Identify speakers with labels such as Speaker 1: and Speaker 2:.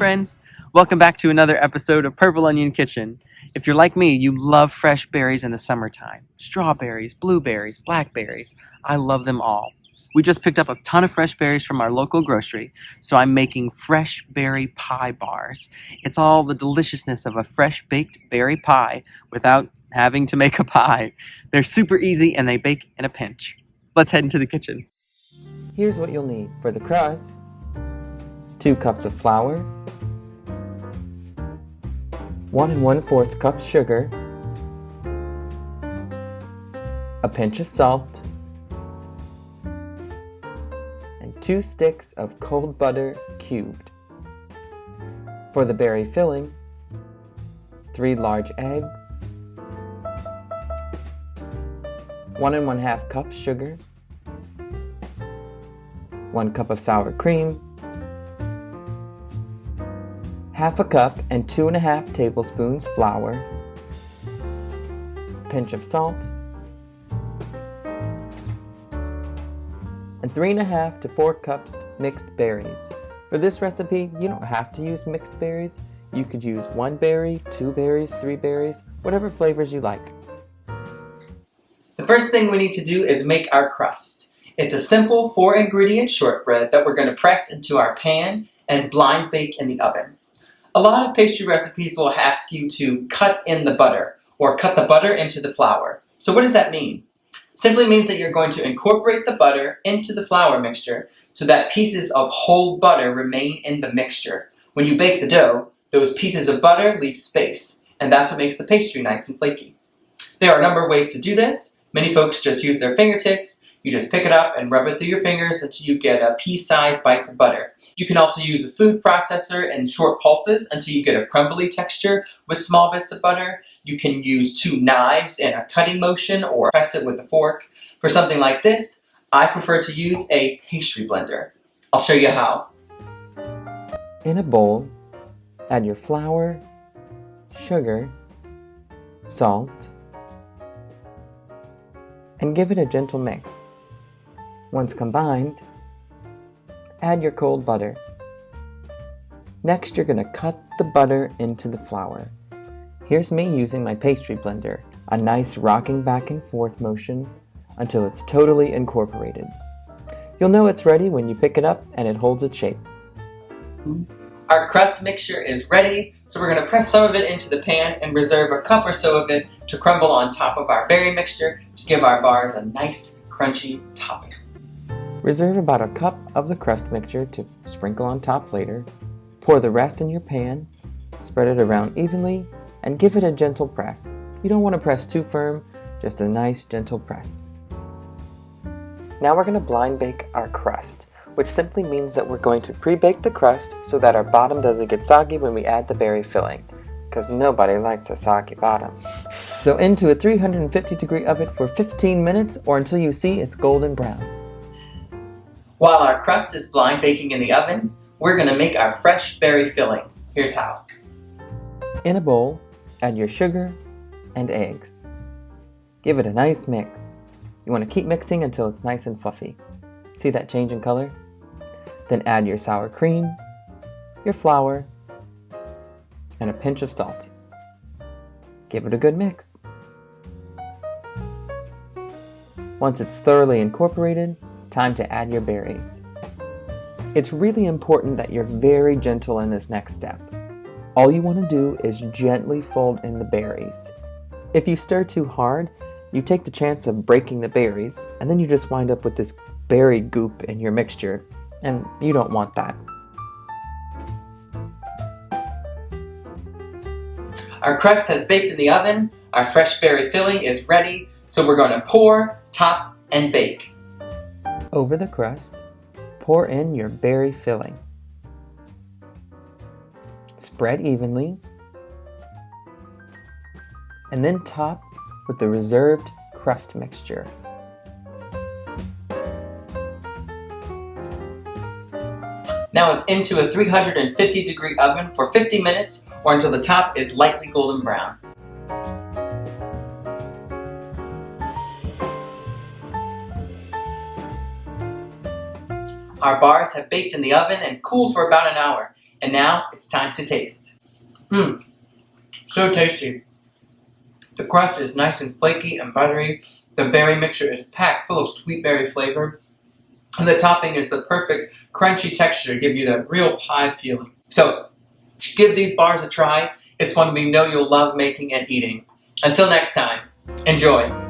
Speaker 1: friends, welcome back to another episode of Purple Onion Kitchen. If you're like me, you love fresh berries in the summertime. Strawberries, blueberries, blackberries, I love them all. We just picked up a ton of fresh berries from our local grocery, so I'm making fresh berry pie bars. It's all the deliciousness of a fresh baked berry pie without having to make a pie. They're super easy and they bake in a pinch. Let's head into the kitchen.
Speaker 2: Here's what you'll need for the crust: 2 cups of flour, 1 1/4 cups sugar, a pinch of salt, and 2 sticks of cold butter cubed. For the berry filling, 3 large eggs, 1 1/2 cups sugar, 1 cup of sour cream, 1/2 cup and 2 1/2 tablespoons flour, pinch of salt, and 3 1/2 to 4 cups mixed berries. For this recipe, you don't have to use mixed berries. You could use 1 berry, 2 berries, 3 berries, whatever flavors you like.
Speaker 1: The first thing we need to do is make our crust. It's a simple 4-ingredient shortbread that we're going to press into our pan and blind bake in the oven. A lot of pastry recipes will ask you to cut in the butter or cut the butter into the flour. So what does that mean? Simply means that you're going to incorporate the butter into the flour mixture so that pieces of whole butter remain in the mixture. When you bake the dough, those pieces of butter leave space, and that's what makes the pastry nice and flaky. There are a number of ways to do this. Many folks just use their fingertips. You just pick it up and rub it through your fingers until you get pea-sized bites of butter. You can also use a food processor and short pulses until you get a crumbly texture with small bits of butter. You can use 2 knives in a cutting motion or press it with a fork. For something like this, I prefer to use a pastry blender. I'll show you how.
Speaker 2: In a bowl, add your flour, sugar, salt, and give it a gentle mix. Once combined, add your cold butter. Next, you're going to cut the butter into the flour. Here's me using my pastry blender, a nice rocking back and forth motion until it's totally incorporated. You'll know it's ready when you pick it up and it holds its shape.
Speaker 1: Our crust mixture is ready, so we're going to press some of it into the pan and reserve a cup or so of it to crumble on top of our berry mixture to give our bars a nice, crunchy topping.
Speaker 2: Reserve about a cup of the crust mixture to sprinkle on top later. Pour the rest in your pan, spread it around evenly, and give it a gentle press. You don't want to press too firm, just a nice gentle press. Now we're going to blind bake our crust, which simply means that we're going to pre-bake the crust so that our bottom doesn't get soggy when we add the berry filling, because nobody likes a soggy bottom. So into a 350-degree oven for 15 minutes or until you see it's golden brown.
Speaker 1: While our crust is blind baking in the oven, we're going to make our fresh berry filling. Here's how.
Speaker 2: In a bowl, add your sugar and eggs. Give it a nice mix. You want to keep mixing until it's nice and fluffy. See that change in color? Then add your sour cream, your flour, and a pinch of salt. Give it a good mix. Once it's thoroughly incorporated, time to add your berries. It's really important that you're very gentle in this next step. All you want to do is gently fold in the berries. If you stir too hard, you take the chance of breaking the berries, and then you just wind up with this berry goop in your mixture, and you don't want that.
Speaker 1: Our crust has baked in the oven, our fresh berry filling is ready, so we're going to pour, top, and bake.
Speaker 2: Over the crust, pour in your berry filling. Spread evenly, and then top with the reserved crust mixture.
Speaker 1: Now it's into a 350-degree oven for 50 minutes or until the top is lightly golden brown. Our bars have baked in the oven and cooled for about an hour. And now it's time to taste. Mmm, so tasty. The crust is nice and flaky and buttery. The berry mixture is packed full of sweet berry flavor. And the topping is the perfect crunchy texture to give you that real pie feeling. So, give these bars a try. It's one we know you'll love making and eating. Until next time, enjoy.